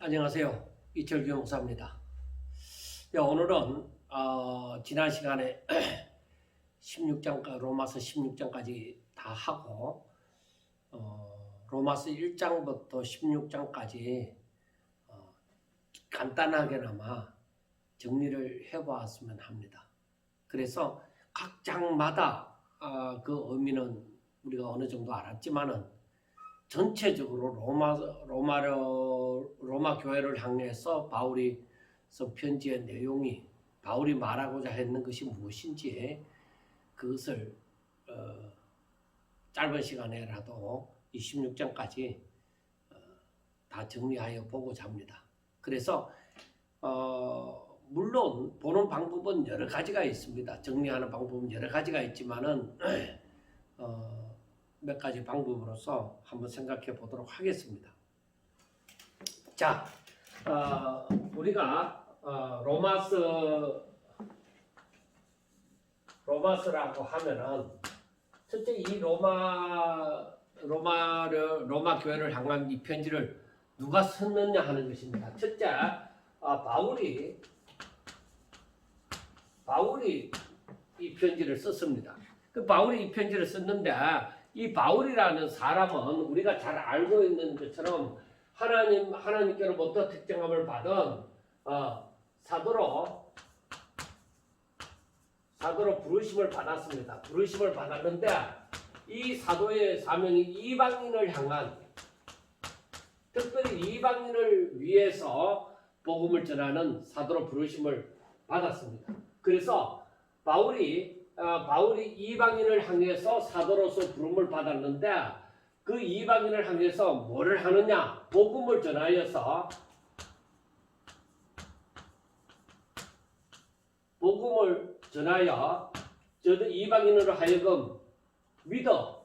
안녕하세요. 이철규 목사입니다. 오늘은 지난 시간에 16장까지 로마서 16장까지 다 하고 로마서 1장부터 16장까지 간단하게나마 정리를 해보았으면 합니다. 그래서 각 장마다 그 의미는 우리가 어느 정도 알았지만은 전체적으로 로마 교회를 향해서 바울이 써 편지의 내용이 바울이 말하고자 했는 것이 무엇인지 그것을 짧은 시간에라도 26장까지 다 정리하여 보고자 합니다. 그래서 물론 보는 방법은 여러 가지가 있습니다. 정리하는 방법은 여러 가지가 있지만은 몇 가지 방법으로서 한번 생각해 보도록 하겠습니다. 자, 우리가 로마서라고 하면은 첫째 이 로마 교회를 향한 이 편지를 누가 썼느냐 하는 것입니다. 첫째, 바울이 이 편지를 썼습니다. 그 바울이 이 편지를 썼는데 이 바울이라는 사람은 우리가 잘 알고 있는 것처럼 하나님께로부터 특정함을 받은 사도로 부르심을 받았습니다. 부르심을 받았는데 이 사도의 사명이 이방인을 향한, 특별히 이방인을 위해서 복음을 전하는 사도로 부르심을 받았습니다. 그래서 바울이 이방인을 향해서 사도로서 부름을 받았는데 그 이방인을 향해서 뭐를 하느냐? 복음을 전하여서 저들 이방인으로 하여금 믿어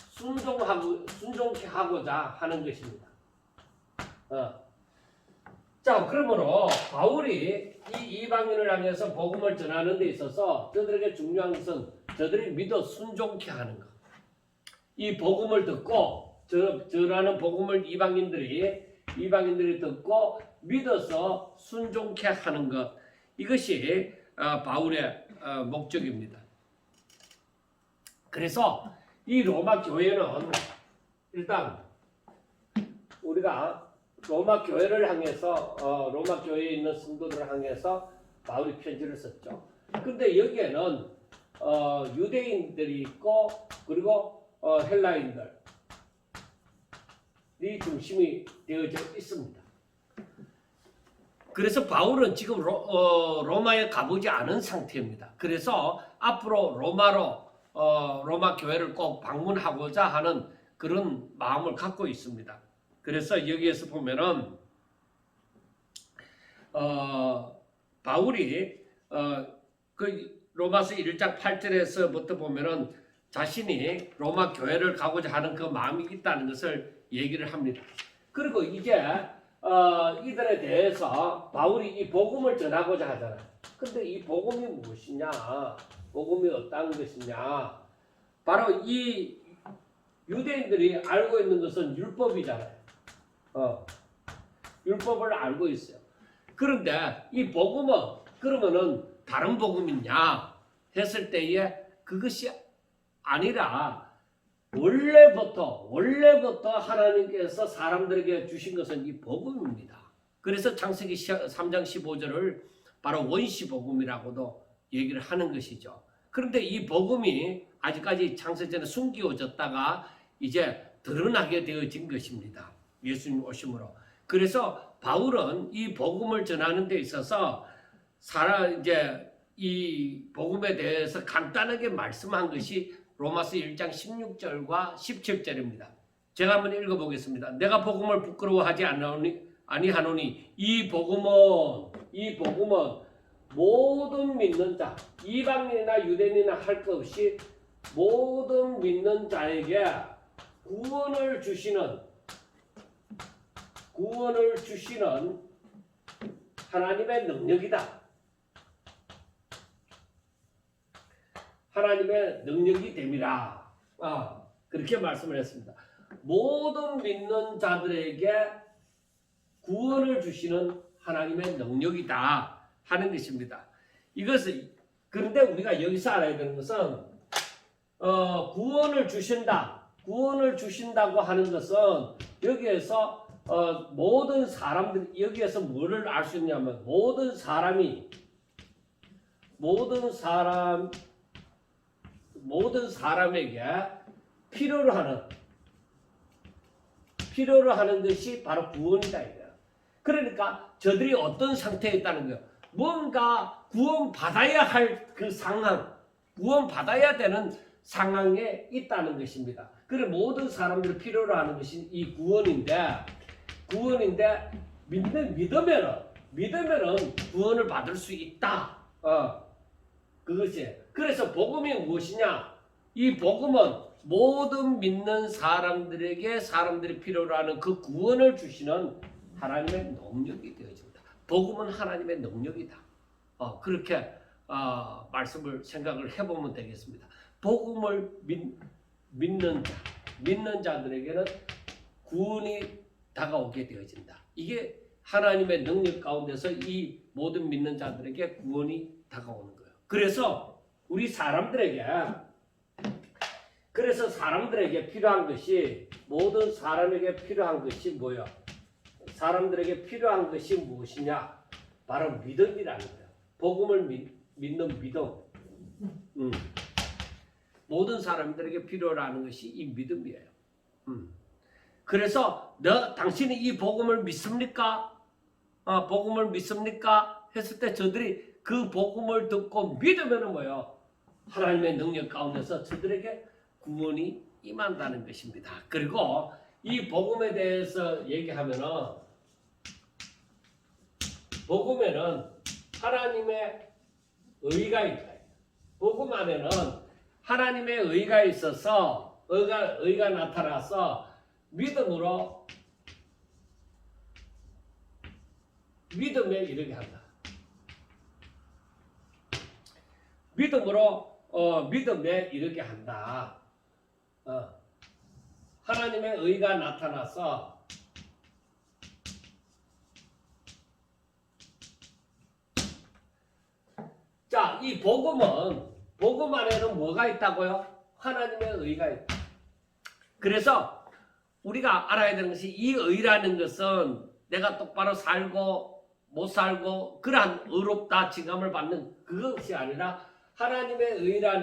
순종케 하고자 하는 것입니다. 자, 그러므로 바울이 이 이방인을 향해서 복음을 전하는 데 있어서 저들에게 중요한 것은 저들이 믿어 순종케 하는 것. 이 복음을 듣고 저라는 복음을 이방인들이 듣고 믿어서 순종케 하는 것. 이것이 바울의 목적입니다. 그래서 이 로마 교회는 일단 우리가 로마 교회를 향해서 로마 교회에 있는 성도들을 향해서 바울이 편지를 썼죠. 근데 여기에는 유대인들이 있고 그리고 헬라인들이 중심이 되어져 있습니다. 그래서 바울은 지금 로마에 가보지 않은 상태입니다. 그래서 앞으로 로마 교회를 꼭 방문하고자 하는 그런 마음을 갖고 있습니다. 그래서 여기에서 보면은 바울이 그 로마서 1장 8절에서부터 보면은 자신이 로마 교회를 가고자 하는 그 마음이 있다는 것을 얘기를 합니다. 그리고 이제 이들에 대해서 바울이 이 복음을 전하고자 하잖아요. 근데 이 복음이 무엇이냐? 복음이 어떤 것이냐? 바로 이 유대인들이 알고 있는 것은 율법이잖아요. 율법을 알고 있어요. 그런데 이 복음은 그러면은 다른 복음이냐 했을 때에 그것이 아니라 원래부터 하나님께서 사람들에게 주신 것은 이 복음입니다. 그래서 창세기 3장 15절을 바로 원시복음이라고도 얘기를 하는 것이죠. 그런데 이 복음이 아직까지 창세전에 숨겨졌다가 이제 드러나게 되어진 것입니다. 예수님 오심으로. 그래서 바울은 이 복음을 전하는 데 있어서 이제 이 복음에 대해서 간단하게 말씀한 것이 로마서 1장 16절과 17절입니다. 제가 한번 읽어보겠습니다. 내가 복음을 부끄러워하지 아니하노니 이 복음은 모든 믿는 자, 이방인이나 유대인이나 할 것 없이 모든 믿는 자에게 구원을 주시는 하나님의 능력이다. 하나님의 능력이 됨이라. 그렇게 말씀을 했습니다. 모든 믿는 자들에게 구원을 주시는 하나님의 능력이다 하는 것입니다. 이것을 그런데 우리가 여기서 알아야 되는 것은 구원을 주신다. 구원을 주신다고 하는 것은 여기에서 모든 사람들 여기에서 뭐를 알 수 있냐면 모든 사람에게 필요로 하는 것이 바로 구원이다 이거야. 그러니까 저들이 어떤 상태에 있다는 거야. 뭔가 구원받아야 할 그 상황, 구원받아야 되는 상황에 있다는 것입니다. 그래 모든 사람들이 필요로 하는 것이 이 구원인데 믿으면은 구원을 받을 수 있다. 그것이. 그래서 복음이 무엇이냐? 이 복음은 모든 믿는 사람들이 필요로 하는 그 구원을 주시는 하나님의 능력이 되어집니다. 복음은 하나님의 능력이다. 그렇게 말씀을 생각을 해보면 되겠습니다. 복음을 믿는 자들에게는 구원이 다가오게 되어진다. 이게 하나님의 능력 가운데서 이 모든 믿는 자들에게 구원이 다가오는 거예요. 그래서 사람들에게 필요한 것이 모든 사람에게 필요한 것이 뭐야? 사람들에게 필요한 것이 무엇이냐? 바로 믿음이라는 거예요. 복음을 믿는 믿음. 모든 사람들에게 필요로 하는 것이 이 믿음이에요. 그래서 당신이 이 복음을 믿습니까? 복음을 믿습니까? 했을 때 저들이 그 복음을 듣고 믿으면 뭐예요? 하나님의 능력 가운데서 저들에게 구원이 임한다는 것입니다. 그리고 이 복음에 대해서 얘기하면은 복음에는 하나님의 의가 있다. 복음 안에는 하나님의 의가 있어서 의가 나타나서 믿음에 이르게 한다. 믿음에 이르게 한다. 하나님의 의가 나타나서 자, 이 복음 안에는 뭐가 있다고요? 하나님의 의가 있다. 그래서 우리가 알아야 되는 것이 이 의라는 것은 내가 똑바로 살고 못 살고 그러한 의롭다 칭함을 받는 그것이 아니라 하나님의 의가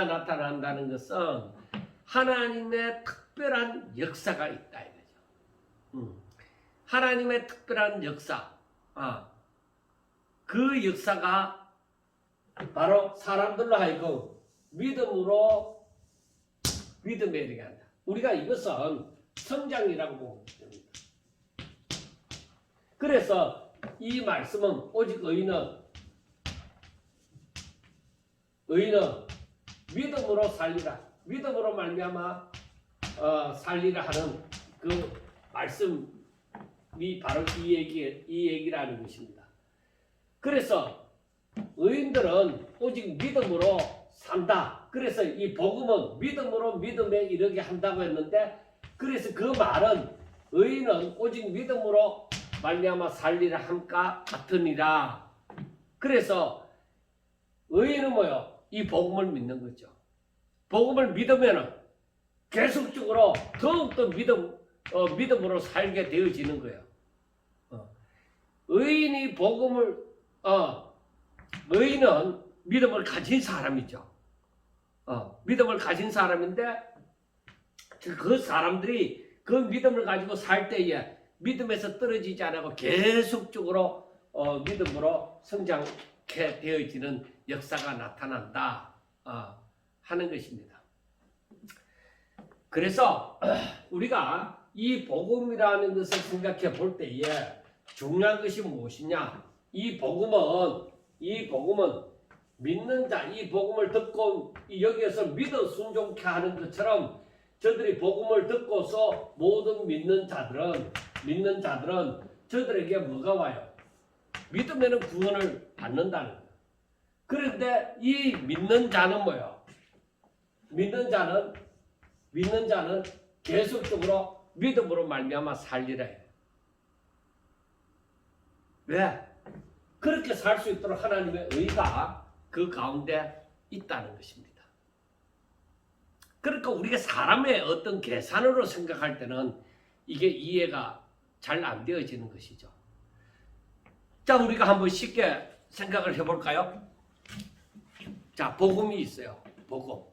나타난다는 것은 하나님의 특별한 역사가 있다 이거죠. 하나님의 특별한 역사. 그 역사가 바로 사람들로 하여금 믿음에 이르게 한다. 우리가 이것은 성장이라고 보면 됩니다. 그래서 이 말씀은 오직 의인은 믿음으로 살리라. 믿음으로 말미암아 살리라 하는 그 말씀이 바로 이 얘기라는 것입니다. 그래서 의인들은 오직 믿음으로 산다. 그래서 이 복음은 믿음에 이르게 한다고 했는데 그래서 그 말은 의인은 오직 믿음으로 말미암아 살리라 함과 같으니라. 그래서 의인은 뭐요? 이 복음을 믿는 거죠. 복음을 믿으면 계속적으로 더욱더 믿음으로 살게 되어지는 거예요. 의인은 믿음을 가진 사람이죠. 믿음을 가진 사람인데 그 사람들이 그 믿음을 가지고 살 때에 믿음에서 떨어지지 않고 계속적으로 믿음으로 성장케 되어지는 역사가 나타난다 하는 것입니다. 그래서 우리가 이 복음이라는 것을 생각해 볼 때에 중요한 것이 무엇이냐? 이 복음은 믿는 자, 이 복음을 듣고 여기에서 믿어 순종케 하는 것처럼 저들이 복음을 듣고서 모든 믿는 자들은 저들에게 뭐가 와요? 믿으면 구원을 받는다는 거예요. 그런데 이 믿는 자는 뭐예요? 믿는 자는 계속적으로 믿음으로 말미암아 살리라 해요. 왜? 그렇게 살 수 있도록 하나님의 의가 그 가운데 있다는 것입니다. 그러니까 우리가 사람의 어떤 계산으로 생각할 때는 이게 이해가 잘 안 되어지는 것이죠. 자, 우리가 한번 쉽게 생각을 해볼까요? 자, 복음이 있어요. 복음.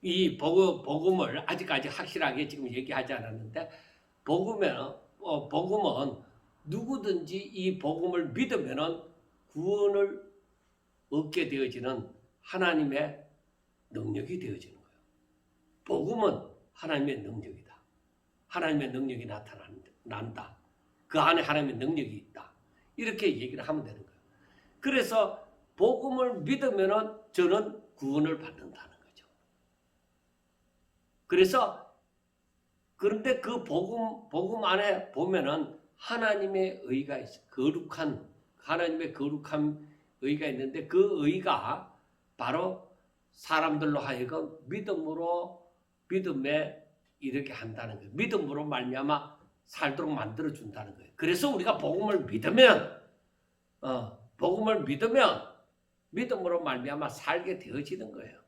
이 복음을 아직까지 확실하게 지금 얘기하지 않았는데, 복음은 누구든지 이 복음을 믿으면 구원을 얻게 되어지는 하나님의 능력이 되어지는 거예요. 복음은 하나님의 능력이다. 하나님의 능력이 나타난다. 그 안에 하나님의 능력이 있다. 이렇게 얘기를 하면 되는 거예요. 그래서 복음을 믿으면 저는 구원을 받는다는 거죠. 그런데 그 복음 안에 보면은 하나님의 의가 있어요. 하나님의 거룩한 의가 있는데 그 의가 바로 사람들로 하여금 믿음에 이렇게 한다는 거예요. 믿음으로 말미암아 살도록 만들어 준다는 거예요. 그래서 우리가 복음을 믿으면 믿음으로 말미암아 살게 되어지는 거예요.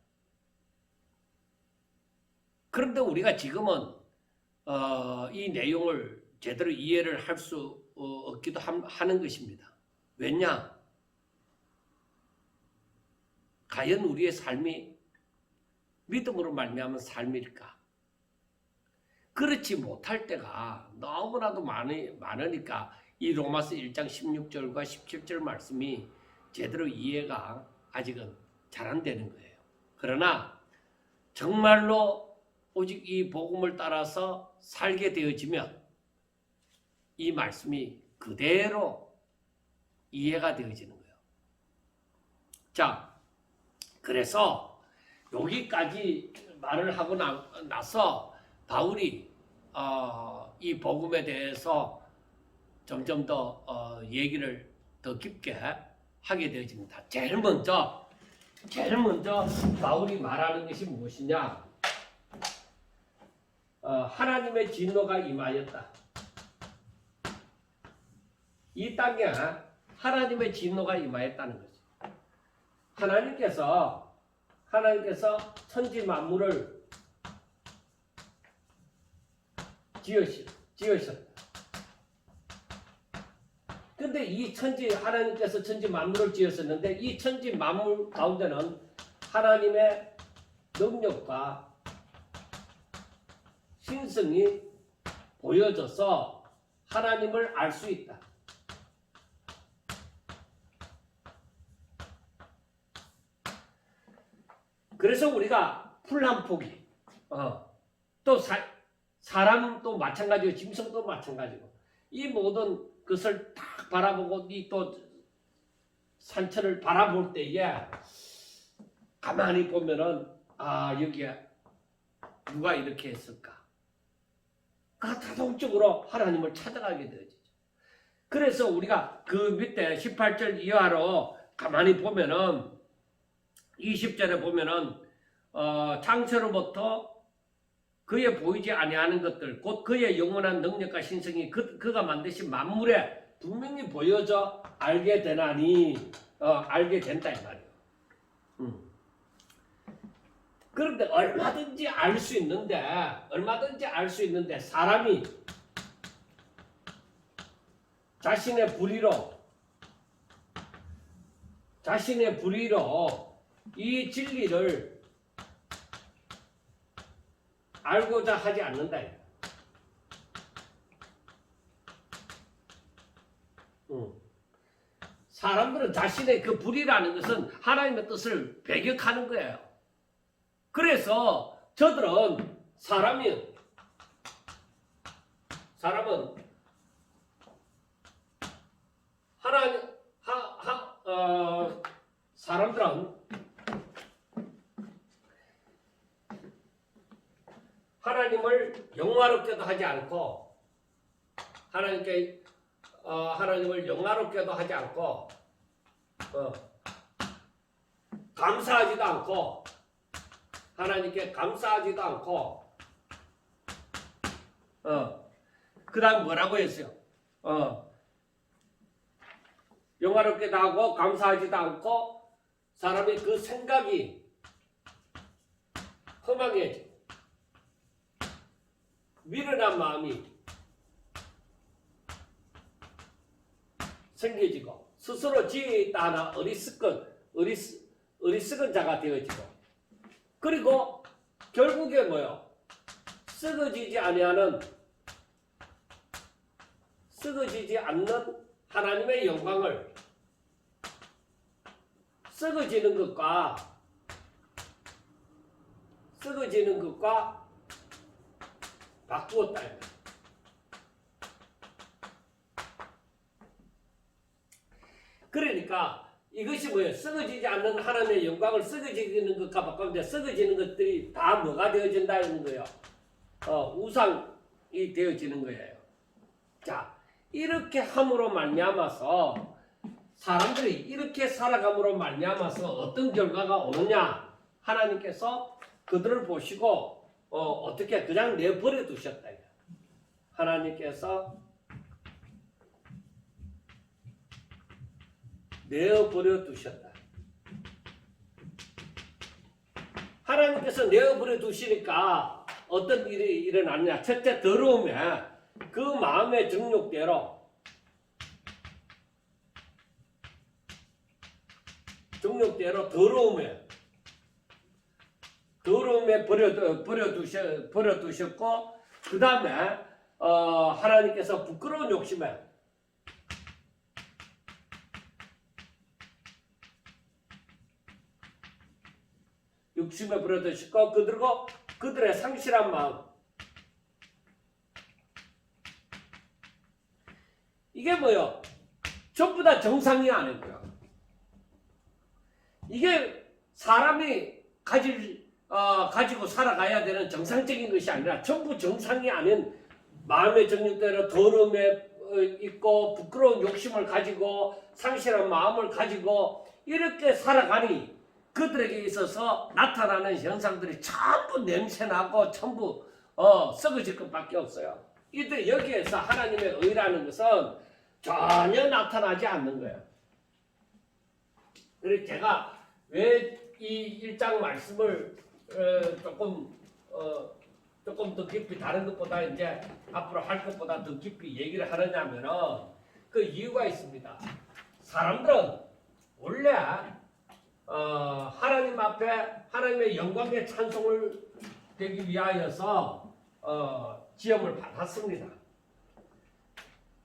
그런데 우리가 지금은 이 내용을 제대로 이해를 할 수 없기도 하는 것입니다. 왜냐? 과연 우리의 삶이 믿음으로 말미암은 삶일까? 그렇지 못할 때가 너무나도 많으니까 이 로마서 1장 16절과 17절 말씀이 제대로 이해가 아직은 잘 안 되는 거예요. 그러나 정말로 오직 이 복음을 따라서 살게 되어지면 이 말씀이 그대로 이해가 되어지는 거예요. 자, 그래서 여기까지 말을 하고 나서 바울이 이 복음에 대해서 점점 더 얘기를 더 깊게 하게 되어집니다. 제일 먼저 바울이 말하는 것이 무엇이냐? 하나님의 진노가 임하였다. 이 땅에 하나님의 진노가 임하였다는 거죠. 하나님께서 천지 만물을 지으셨다. 근데 하나님께서 천지 만물을 지으셨는데 이 천지 만물 가운데는 하나님의 능력과 신성이 보여져서 하나님을 알 수 있다. 그래서 우리가 풀 한 포기, 또 사람도 마찬가지고 짐승도 마찬가지고 이 모든 것을 딱 바라보고 이 또 산천을 바라볼 때에 가만히 보면은 여기에 누가 이렇게 했을까? 자동적으로 하나님을 찾아가게 되어지죠. 그래서 우리가 그 밑에 18절 이하로 가만히 보면은 20절에 보면은 창세로부터 그의 보이지 아니하는 것들 곧 그의 영원한 능력과 신성이 그가 만드신 만물에 분명히 보여져 알게 되나니 알게 된다 이 말이에요. 그런데 얼마든지 알 수 있는데 사람이 자신의 불의로 이 진리를 알고자 하지 않는다. 사람들은 자신의 그 불의라는 것은 하나님의 뜻을 배격하는 거예요. 그래서 저들은 사람은 사람들은 하나님을 영화롭게도 하지 않고 하나님을 영화롭게도 하지 않고 감사하지도 않고 하나님께 감사하지도 않고 그 다음 뭐라고 했어요? 영화롭게도 하고 감사하지도 않고 사람이 그 생각이 허망해지고 미련한 마음이 생겨지고 스스로 지혜있다 하나 어리석은 자가 되어지고 그리고 결국에 뭐요? 썩어지지 않는 하나님의 영광을 썩어지는 것과 바꾸었다. 그러니까 이것이 뭐예요? 썩어지지 않는 하나님의 영광을 썩어지는 것과 바꾸는데 썩어지는 것들이 다 뭐가 되어진다 이런 거예요. 우상이 되어지는 거예요. 자, 이렇게 함으로 말미암아서 사람들이 이렇게 살아감으로 말미암아서 어떤 결과가 오느냐? 하나님께서 그들을 보시고 어떻게 그냥 내버려 두셨다. 하나님께서 내어버려 두셨다. 하나님께서 내어버려 두시니까 어떤 일이 일어나느냐? 첫째, 더러움에 그 마음의 정욕대로 더러움에 버려두셨고 그 다음에 하나님께서 부끄러운 욕심에 버려두셨고 그리고 그들의 상실한 마음 이게 뭐요? 전부 다 정상이 아니고요. 이게 사람이 가지고 살아가야 되는 정상적인 것이 아니라 전부 정상이 아닌 마음의 정욕대로 더러움에 있고 부끄러운 욕심을 가지고 상실한 마음을 가지고 이렇게 살아가니 그들에게 있어서 나타나는 현상들이 전부 냄새나고 전부 썩어질 것밖에 없어요. 이들 여기에서 하나님의 의라는 것은 전혀 나타나지 않는 거예요. 그래서 제가 왜 이 1장 말씀을 조금 더 깊이 다른 것보다 이제 앞으로 할 것보다 더 깊이 얘기를 하느냐면은 그 이유가 있습니다. 사람들은 원래 하나님 앞에 하나님의 영광의 찬송을 되기 위하여서 지음을 받았습니다.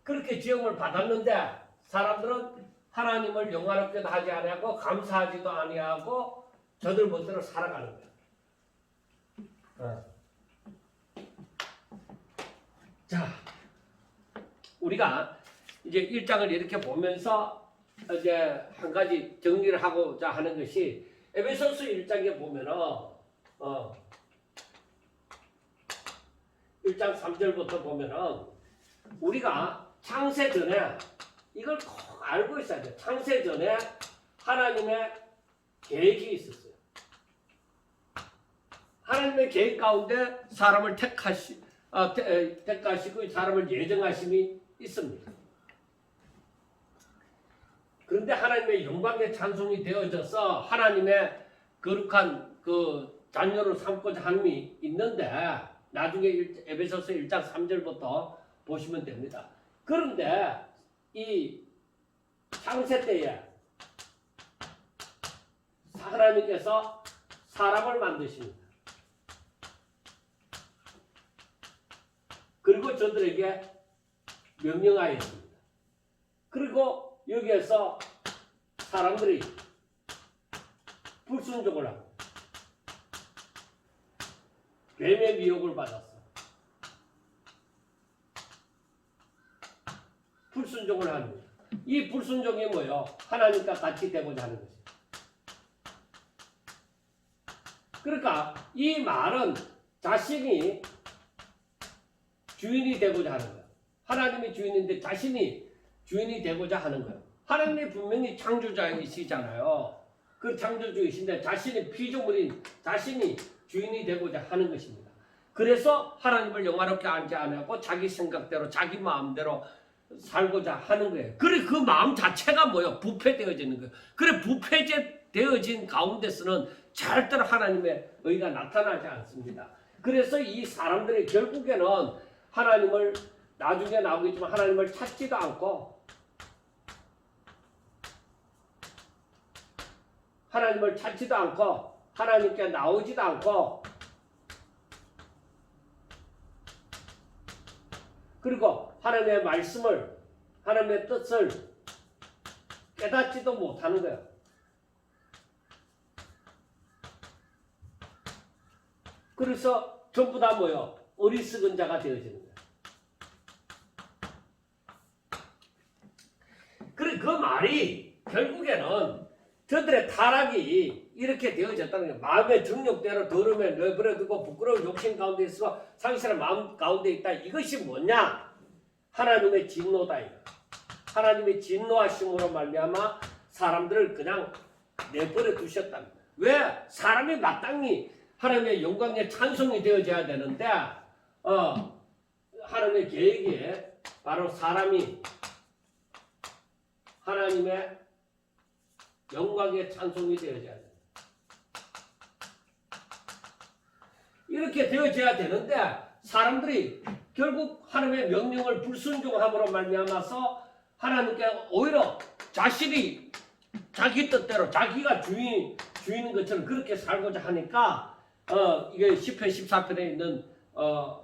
그렇게 지음을 받았는데 사람들은 하나님을 영화롭게도 하지 아니하고 감사하지도 아니하고 저들 멋대로 살아가는 거예요. 자, 우리가 이제 1장을 이렇게 보면서 이제 한 가지 정리를 하고자 하는 것이 에베소서 1장에 보면은 1장 3절부터 보면은 우리가 창세 전에 이걸 꼭 알고 있어야 돼요. 창세 전에 하나님의 계획이 있었어요. 하나님의 계획 가운데 사람을 택하시고 사람을 예정하심이 있습니다. 그런데 하나님의 영광의 찬송이 되어져서 하나님의 거룩한 그 자녀를 삼고자 함이 있는데 나중에 에베소서 1장 3절부터 보시면 됩니다. 그런데 이 창세 때에 하나님께서 사람을 만드십니다. 그리고 저들에게 명령하였습니다. 그리고 여기에서 사람들이 불순종을 하고 뱀의 미혹을 받았어. 불순종을 합니다. 이 불순종이 뭐예요? 하나님과 같이 되고자 하는 것이에요. 그러니까 이 말은 자신이 주인이 되고자 하는 거예요. 하나님이 주인인데 자신이 주인이 되고자 하는 거예요. 하나님이 분명히 창조자이시잖아요. 그 창조주이신데 자신이 피조물인 자신이 주인이 되고자 하는 것입니다. 그래서 하나님을 영화롭게 하지 않고 자기 생각대로 자기 마음대로 살고자 하는 거예요. 그래 그 마음 자체가 뭐예요? 부패되어지는 거예요. 그래 부패되어진 가운데서는 절대로 하나님의 의가 나타나지 않습니다. 그래서 이 사람들이 결국에는 하나님을 나중에 나오겠지만 하나님을 찾지도 않고 하나님을 찾지도 않고 하나님께 나오지도 않고 그리고 하나님의 말씀을 하나님의 뜻을 깨닫지도 못하는 거예요. 그래서 전부 다 뭐요? 어리석은 자가 되어지는 거예요. 그래 그 말이 결국에는 저들의 타락이 이렇게 되어졌다는 거예요. 마음의 정욕대로 더러움에 내버려두고 부끄러운 욕심 가운데 있어 상실한 마음 가운데 있다. 이것이 뭐냐? 하나님의 진노다. 하나님의 진노하심으로 말미암아 사람들을 그냥 내버려 두셨다. 왜? 사람이 마땅히 하나님의 영광의 찬송이 되어져야 되는데 하나님의 계획에 바로 사람이 하나님의 영광의 찬송이 되어져야 돼. 이렇게 되어져야 되는데 사람들이 결국 하나님의 명령을 불순종함으로 말미암아서 하나님께 오히려 자신이 자기 뜻대로 자기가 주인인 것처럼 그렇게 살고자 하니까 이게 10편 14편에 있는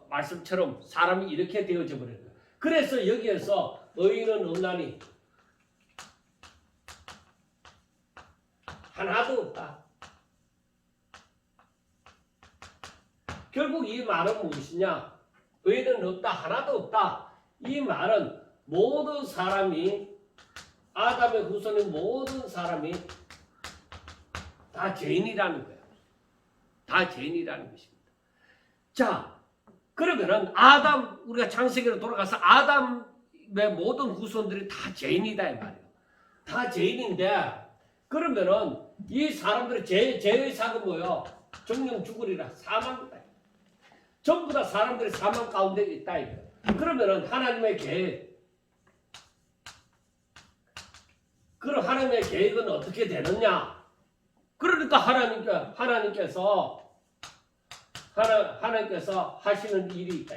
말씀처럼 사람이 이렇게 되어져 버려요. 그래서 여기에서 의인은 없나니 하나도 없다. 결국 이 말은 무엇이냐? 의인은 없다. 하나도 없다. 이 말은 모든 사람이 아담의 후손인 모든 사람이 다 죄인이라는 거예요. 다 죄인이라는 것입니다. 자, 그러면은 우리가 창세기로 돌아가서 아담의 모든 후손들이 다 죄인이다 이 말이에요. 다 죄인인데 그러면은 이 사람들의 죄의 삭은 뭐예요? 정령 죽으리라. 사망이다. 전부 다 사람들이 사망 가운데 있다 이거예요. 그러면은 하나님의 계획, 그럼 하나님의 계획은 어떻게 되느냐? 그러니까 하나님께서 하시는 일이 있다.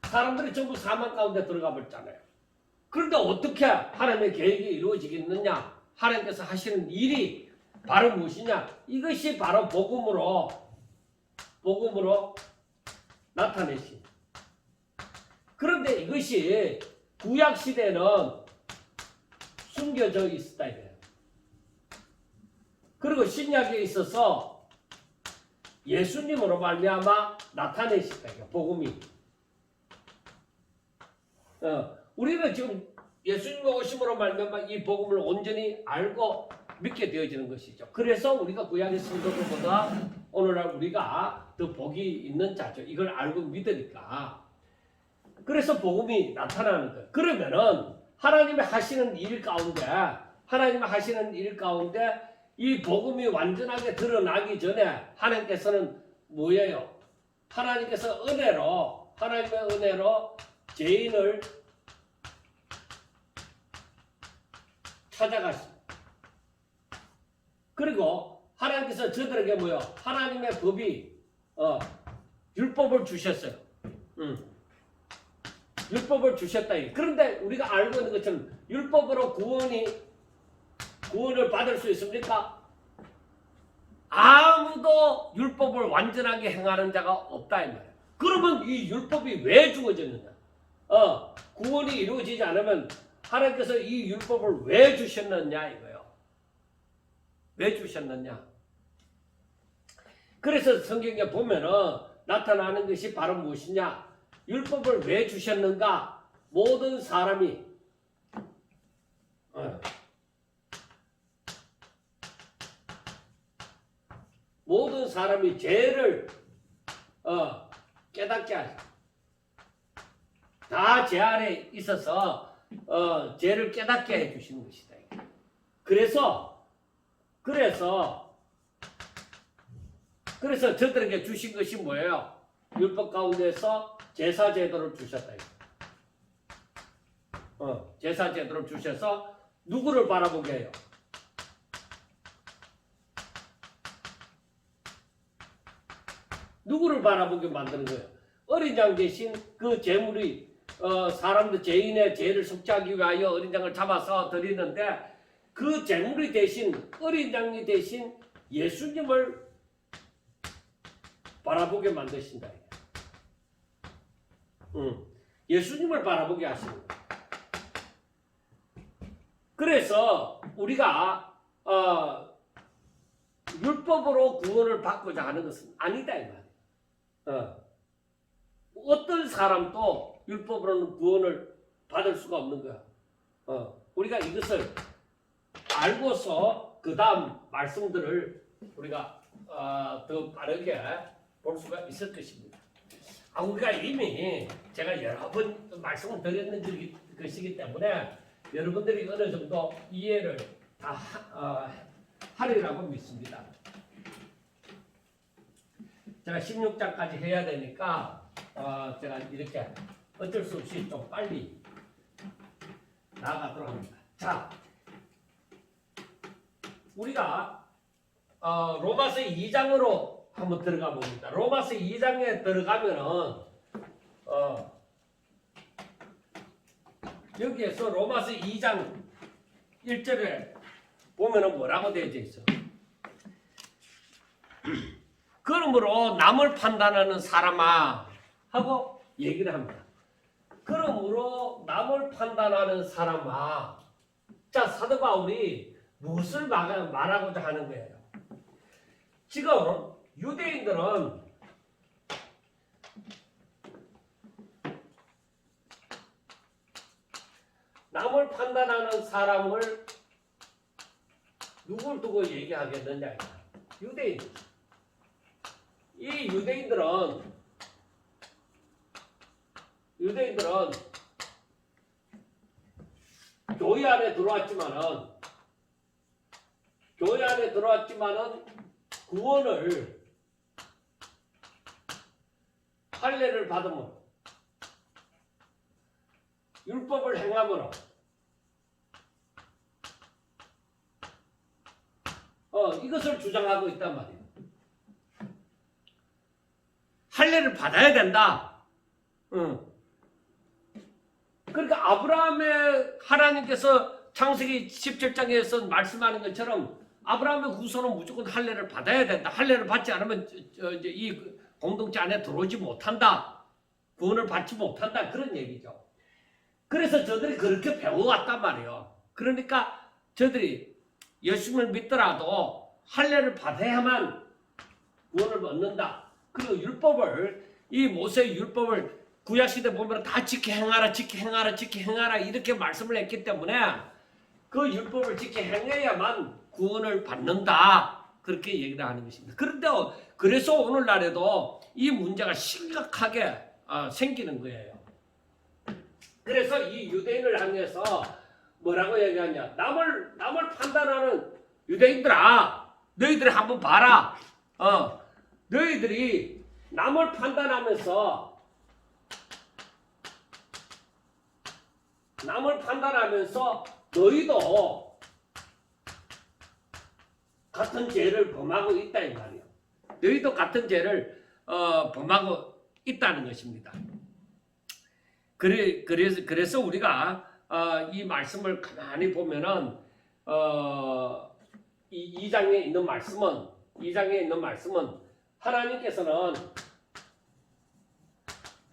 사람들이 전부 사망 가운데 들어가 버렸잖아요. 그런데 어떻게 하나님의 계획이 이루어지겠느냐? 하나님께서 하시는 일이 바로 무엇이냐? 이것이 바로 복음으로 나타내신. 그런데 이것이 구약 시대는 숨겨져 있었다 이거예요. 그리고 신약에 있어서 예수님으로 말미암아 나타내셨다 이거 복음이. 우리는 지금 예수님의 오심으로 말미암아 이 복음을 온전히 알고 믿게 되어지는 것이죠. 그래서 우리가 구약의 성도들보다 오늘날 우리가 더 복이 있는 자죠. 이걸 알고 믿으니까. 그래서 복음이 나타나는 거예요. 그러면은 하나님이 하시는 일 가운데 이 복음이 완전하게 드러나기 전에 하나님께서는 뭐예요? 하나님의 은혜로 죄인을 찾아가십니다. 그리고 하나님께서 저들에게 뭐요? 하나님의 법이 율법을 주셨어요. 율법을 주셨다. 그런데 우리가 알고 있는 것처럼 율법으로 구원을 받을 수 있습니까? 아무도 율법을 완전하게 행하는 자가 없다 이 말이에요. 그러면 이 율법이 왜 주어졌느냐? 구원이 이루어지지 않으면 하나님께서 이 율법을 왜 주셨느냐 이거예요. 왜 주셨느냐? 그래서 성경에 보면은 나타나는 것이 바로 무엇이냐? 율법을 왜 주셨는가? 모든 사람이 죄를 깨닫게 하시고 다 죄 아래 있어서 죄를 깨닫게 해주시는 것이다. 그래서 저들에게 주신 것이 뭐예요? 율법 가운데서 제사 제도를 주셨다. 제사 제도를 주셔서 누구를 바라보게 해요? 누구를 바라보게 만드는 거예요? 어린 양 대신 그 제물이 사람들 죄인의 죄를 속죄하기 위하여 어린 양을 잡아서 드리는데 그 제물이 대신 어린 양이 대신 예수님을 바라보게 만드신다. 예수님을 바라보게 하시는 거예요. 그래서 우리가 율법으로 구원을 받고자 하는 것은 아니다 이 말이에요. 어떤 사람도 율법으로는 구원을 받을 수가 없는 거야. 우리가 이것을 알고서 그 다음 말씀들을 우리가 더 빠르게 볼 수가 있을 것입니다. 우리가 이미 제가 여러 번 말씀을 드렸는 것이기 때문에 여러분들이 어느 정도 이해를 다 하리라고 믿습니다. 제가 16장까지 해야 되니까 제가 이렇게 어쩔 수 없이 좀 빨리 나가도록 합니다. 자, 우리가 로마서 2장으로 한번 들어가 봅니다. 로마서 2장에 들어가면은 여기에서 로마서 2장 1절에 보면은 뭐라고 되어 있어? 그러므로 남을 판단하는 사람아 하고 얘기를 합니다. 그러므로 남을 판단하는 사람아. 자, 사도 바울이 무엇을 말하고자 하는 거예요? 지금 유대인들은 남을 판단하는 사람을 누굴 두고 얘기하겠느냐? 유대인. 이 유대인들은 교회 안에 들어왔지만은 구원을 할례를 받음으로 율법을 행함으로 이것을 주장하고 있단 말이에요. 할례를 받아야 된다. 그러니까 아브라함의 하나님께서 창세기 17장에서 말씀하는 것처럼 아브라함의 후손은 무조건 할례를 받아야 된다. 할례를 받지 않으면 이 공동체 안에 들어오지 못한다. 구원을 받지 못한다. 그런 얘기죠. 그래서 저들이 그렇게 배워왔단 말이에요. 그러니까 저들이 예수님을 믿더라도 할례를 받아야만 구원을 얻는다. 그리고 이 모세의 율법을 구약시대 보면 다 지켜 행하라 이렇게 말씀을 했기 때문에 그 율법을 지켜 행해야만 구원을 받는다. 그렇게 얘기를 하는 것입니다. 그런데 그래서 오늘날에도 이 문제가 심각하게 생기는 거예요. 그래서 이 유대인을 향해서 뭐라고 얘기하냐? 남을 판단하는 유대인들아, 너희들이 한번 봐라. 너희들이 남을 판단하면서 너희도 같은 죄를 범하고 있다 이 말이에요. 너희도 같은 죄를 범하고 있다는 것입니다. 그래서 우리가 이 말씀을 가만히 보면은 이 2장에 있는 말씀은 하나님께서는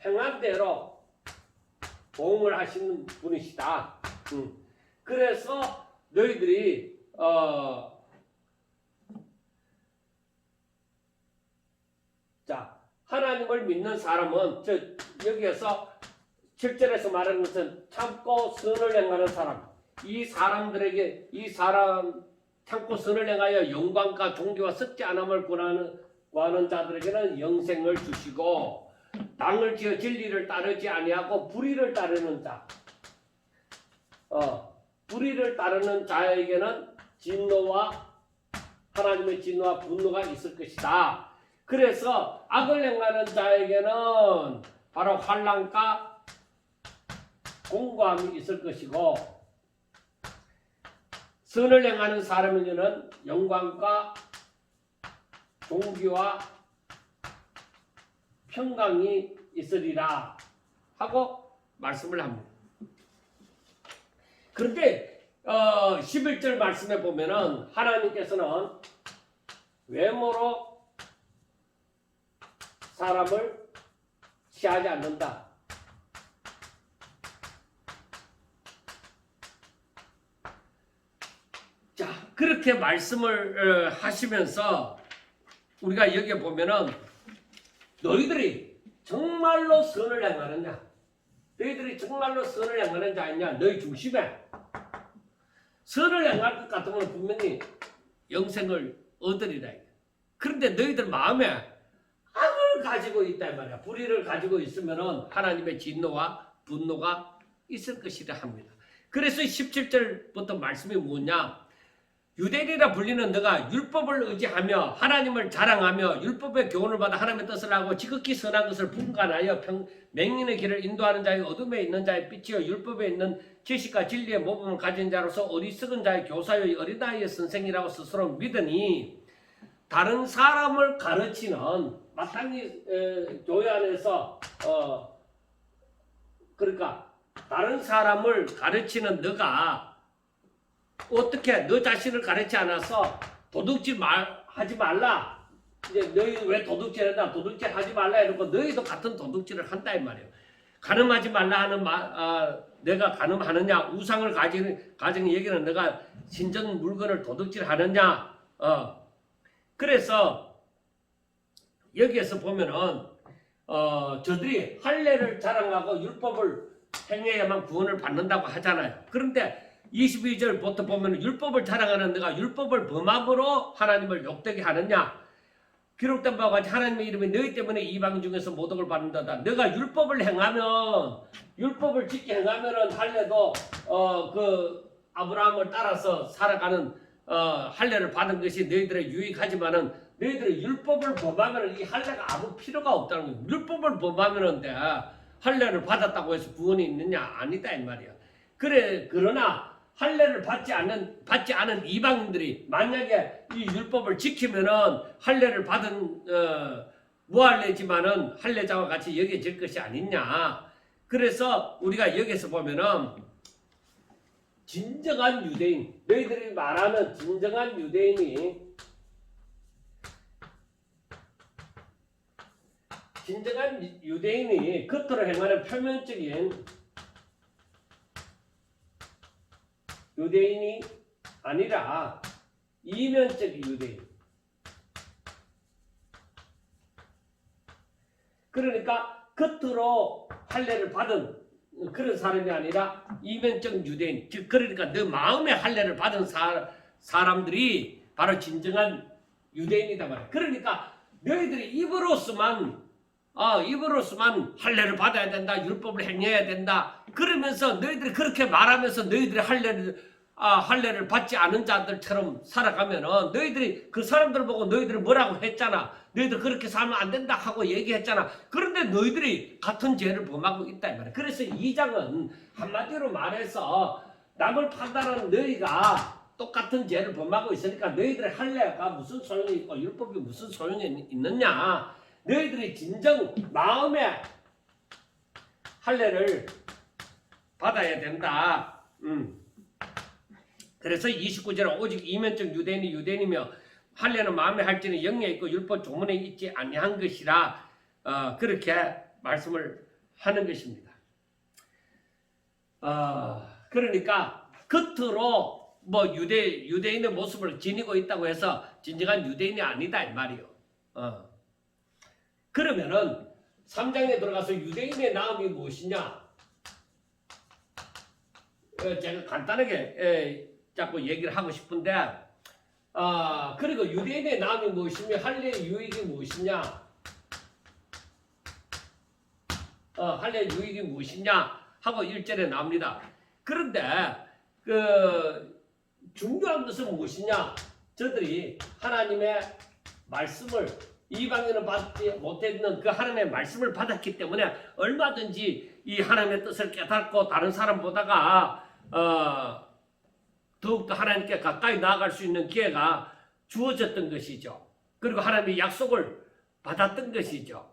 행한 대로 보응을 하시는 분이시다. 그래서 너희들이 자, 하나님을 믿는 사람은 여기에서 7절에서 말하는 것은 참고 선을 행하는 사람. 이 사람들에게 참고 선을 행하여 영광과 존귀와 썩지 않음을 구하는 자들에게는 영생을 주시고 당을 지어 진리를 따르지 아니하고 불의를 따르는 자. 불의를 따르는 자에게는 하나님의 진노와 분노가 있을 것이다. 그래서 악을 행하는 자에게는 바로 환난과 공고함이 있을 것이고 선을 행하는 사람에게는 영광과 존귀와 평강이 있으리라 하고 말씀을 합니다. 그런데 11절 말씀에 보면은 하나님께서는 외모로 사람을 취하지 않는다. 자, 그렇게 말씀을 하시면서 우리가 여기에 보면은 너희들이 정말로 선을 행하느냐, 너희들이 정말로 선을 행하는 자이냐, 너희 중심에 선을 행할 것 같으면 분명히 영생을 얻으리라. 그런데 너희들 마음에 악을 가지고 있다 이 말이야. 불의를 가지고 있으면은 하나님의 진노와 분노가 있을 것이라 합니다. 그래서 17절부터 말씀이 뭐냐? 유대인이라 불리는 너가 율법을 의지하며 하나님을 자랑하며 율법의 교훈을 받아 하나님의 뜻을 하고 지극히 선한 것을 분간하여 맹인의 길을 인도하는 자의 어둠에 있는 자의 빛이요 율법에 있는 지식과 진리의 모범을 가진 자로서 어리석은 자의 교사요 어린아이의 선생이라고 스스로 믿으니 다른 사람을 가르치는 마땅히 교회 안에서 그러니까 다른 사람을 가르치는 너가 어떻게 너 자신을 가르치지 않아서 도둑질 하지 말라. 이제 너희 왜 도둑질한다? 도둑질 하지 말라 이러고 너희도 같은 도둑질을 한다 이 말이에요. 간음하지 말라 하는 내가 간음하느냐? 우상을 가진 얘기는 내가 신전 물건을 도둑질하느냐? 그래서 여기에서 보면은 저들이 할례를 자랑하고 율법을 행해야만 구원을 받는다고 하잖아요. 그런데 22절부터 보면 율법을 자랑하는 너가 율법을 범함으로 하나님을 욕되게 하느냐? 기록된 바와 같이 하나님의 이름이 너희 때문에 이방 중에서 모독을 받는다다. 너가 율법을 행하면 율법을 지켜 행하면은 할례도 그 아브라함을 따라서 살아가는 할례를 받은 것이 너희들의 유익하지만은 너희들이 율법을 범하면은 이 할례가 아무 필요가 없다는 거예요. 율법을 범하면은 할례를 받았다고 해서 구원이 있느냐? 아니다 이 말이야. 그러나 할례를 받지 않은 이방인들이 만약에 이 율법을 지키면은 할례를 받은 무할례지만은 할례자와 같이 여겨질 것이 아니냐. 그래서 우리가 여기서 보면은 진정한 유대인, 너희들이 말하는 진정한 유대인이 겉으로 행하는 표면적인 유대인이 아니라 이면적 유대인. 그러니까 겉으로 할례를 받은 그런 사람이 아니라 이면적 유대인. 즉 그러니까 너 마음에 할례를 받은 사람들이 바로 진정한 유대인이다 말이야. 그러니까 너희들이 입으로서만 할례를 받아야 된다, 율법을 행해야 된다. 그러면서 너희들이 그렇게 말하면서 너희들이 할례를 받지 않은 자들처럼 살아가면은 너희들이 그 사람들 보고 너희들이 뭐라고 했잖아. 너희들 그렇게 살면 안 된다 하고 얘기했잖아. 그런데 너희들이 같은 죄를 범하고 있다 이 말이야. 그래서 이 장은 한마디로 말해서 남을 판단하는 너희가 똑같은 죄를 범하고 있으니까 너희들의 할례가 무슨 소용이 있고 율법이 무슨 소용이 있느냐. 너희들이 진정 마음에 할례를 받아야 된다. 그래서 29절은 오직 이면적 유대인이 유대인이며 할례는 마음에 할지는 영에 있고 율법 조문에 있지 아니한 것이라 그렇게 말씀을 하는 것입니다. 그러니까 겉으로 뭐 유대인의 모습을 지니고 있다고 해서 진정한 유대인이 아니다 이 말이요. 그러면은 3장에 들어가서 유대인의 나음이 무엇이냐? 제가 간단하게 자꾸 얘기를 하고 싶은데 그리고 유대인의 나음이 무엇이며 할례의 유익이 무엇이냐? 할례의 유익이 무엇이냐? 하고 1절에 나옵니다. 그런데 그 중요한 것은 무엇이냐? 저들이 하나님의 말씀을 이방인은 받지 못했는 그 하나님의 말씀을 받았기 때문에 얼마든지 이 하나님의 뜻을 깨닫고 다른 사람보다가 더욱더 하나님께 가까이 나아갈 수 있는 기회가 주어졌던 것이죠. 그리고 하나님의 약속을 받았던 것이죠.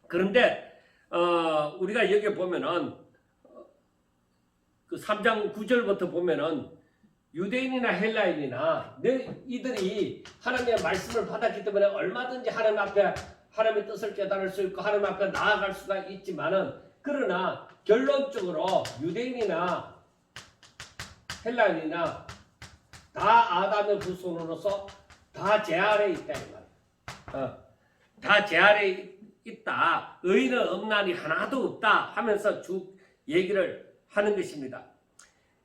그런데 우리가 여기 보면은 그 3장 9절부터 보면은 유대인이나 헬라인이나 이들이 하나님의 말씀을 받았기 때문에 얼마든지 하나님 앞에 하나님의 뜻을 깨달을 수 있고 하나님 앞에 나아갈 수가 있지만은, 그러나 결론적으로 유대인이나 헬라인이나 다 아담의 후손으로서 다 죄 아래에 있다 이 말이야. 다 죄 아래에 있다. 의인은 없나니 하나도 없다 하면서 쭉 얘기를 하는 것입니다.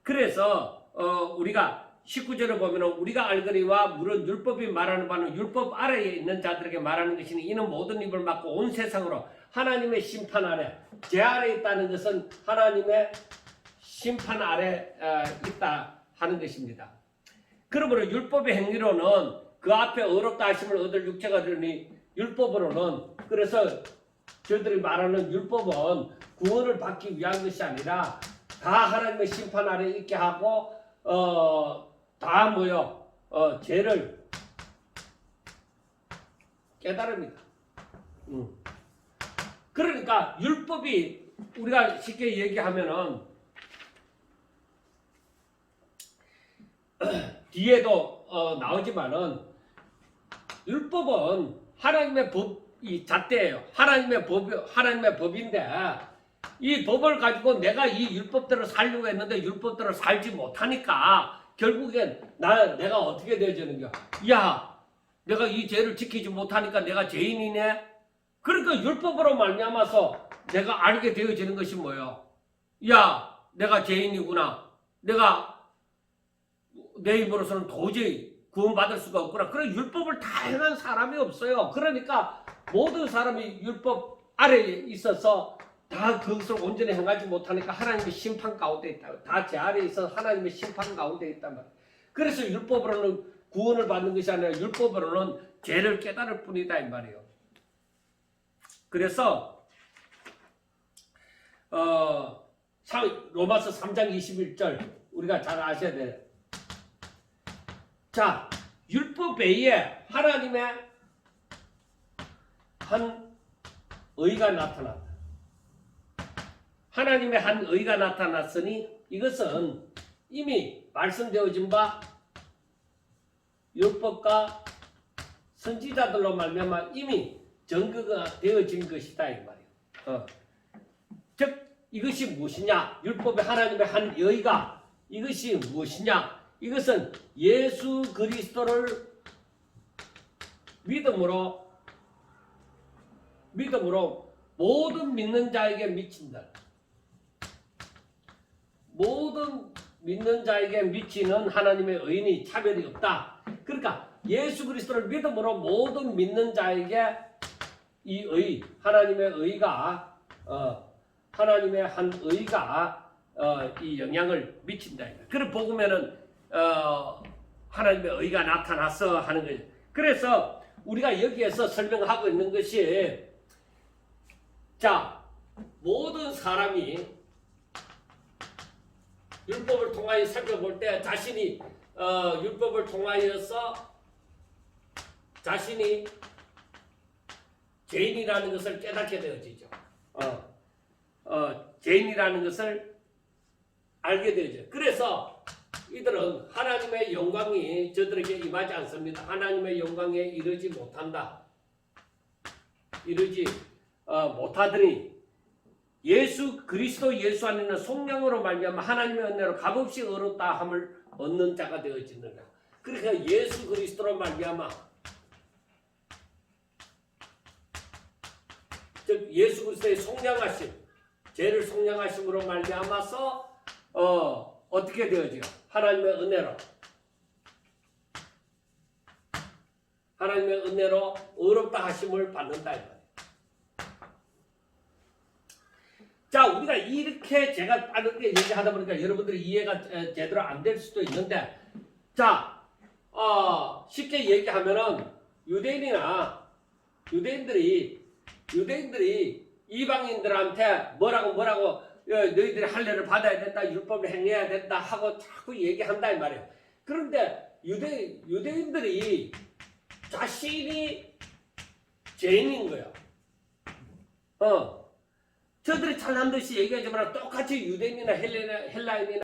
그래서 우리가 19절을 보면 우리가 알거니와 물은 율법이 말하는 바는 율법 아래에 있는 자들에게 말하는 것이니 이는 모든 입을 막고 온 세상으로 하나님의 심판 아래, 죄 아래에 있다는 것은 하나님의 심판 아래 있다 하는 것입니다. 그러므로 율법의 행위로는 그 앞에 어렵다 하심을 얻을 육체가 되니 율법으로는, 그래서 저희들이 말하는 율법은 구원을 받기 위한 것이 아니라 다 하나님의 심판 아래 있게 하고 다 죄를 깨달습니다. 그러니까 율법이 우리가 쉽게 얘기하면은 뒤에도 나오지만은 율법은 하나님의 법이 잣대예요. 하나님의 법인데 이 법을 가지고 내가 이 율법대로 살려고 했는데 율법대로 살지 못하니까 결국엔 내가 어떻게 되어지는겨? 야, 내가 이 죄를 지키지 못하니까 내가 죄인이네? 그러니까 율법으로 말미암아서 내가 알게 되어지는 것이 뭐예요? 야, 내가 죄인이구나. 내가 내 힘으로서는 도저히 구원받을 수가 없구나. 그런 율법을 다 행한 사람이 없어요. 그러니까 모든 사람이 율법 아래에 있어서 다 그것을 온전히 행하지 못하니까 하나님의 심판 가운데 있다. 다 제 아래에 있어서 하나님의 심판 가운데 있단 말이에요. 그래서 율법으로는 구원을 받는 것이 아니라 율법으로는 죄를 깨달을 뿐이다 이 말이에요. 그래서 로마서 3장 21절 우리가 잘 아셔야 돼요. 자, 율법 외에 하나님의 한 의가 나타났다. 하나님의 한 의가 나타났으니 이것은 이미 말씀되어진 바 율법과 선지자들로 말미암아 이미 증거가 되어진 것이다 이 말이에요. 즉 이것이 무엇이냐? 율법의 하나님의 한 의가 이것이 무엇이냐? 이것은 예수 그리스도를 믿음으로 모든 믿는 자에게 미친다. 모든 믿는 자에게 미치는 하나님의 의인이 차별이 없다. 그러니까 예수 그리스도를 믿음으로 모든 믿는 자에게 이 의, 하나님의 의가 하나님의 한 의가 이 영향을 미친다. 그래 보면은 하나님의 의가 나타났어 하는 거예요. 그래서 우리가 여기에서 설명하고 있는 것이, 자, 모든 사람이 율법을 통하여 살펴볼 때 자신이 율법을 통하여서 자신이 죄인이라는 것을 깨닫게 되어지죠. 죄인이라는 것을 알게 되죠. 그래서 이들은 하나님의 영광이 저들에게 임하지 않습니다. 하나님의 영광에 이르지 못한다. 이르지 못하더니 예수 그리스도 예수 안에는 속량으로 말미암아 하나님의 은혜로 값없이 얻었다 함을 얻는 자가 되어지는가. 그러니까 예수 그리스도로 말미암아, 즉 예수 그리스도의 속량하심, 죄를 속량하심으로 말미암아서 어떻게 되어지요? 하나님의 은혜로 어렵다 하심을 받는다. 자, 우리가 이렇게 제가 빠르게 얘기하다 보니까 여러분들이 이해가 제대로 안 될 수도 있는데, 자, 쉽게 얘기하면은 유대인들이 이방인들한테 뭐라고 너희들이 할례를 받아야 된다, 율법을 행해야 된다 하고 자꾸 얘기한다 이 말이에요. 그런데 유대인들이 자신이 죄인인 거예요. 저들이 잘난 듯이 얘기하지만 똑같이 유대인이나 헬라인이나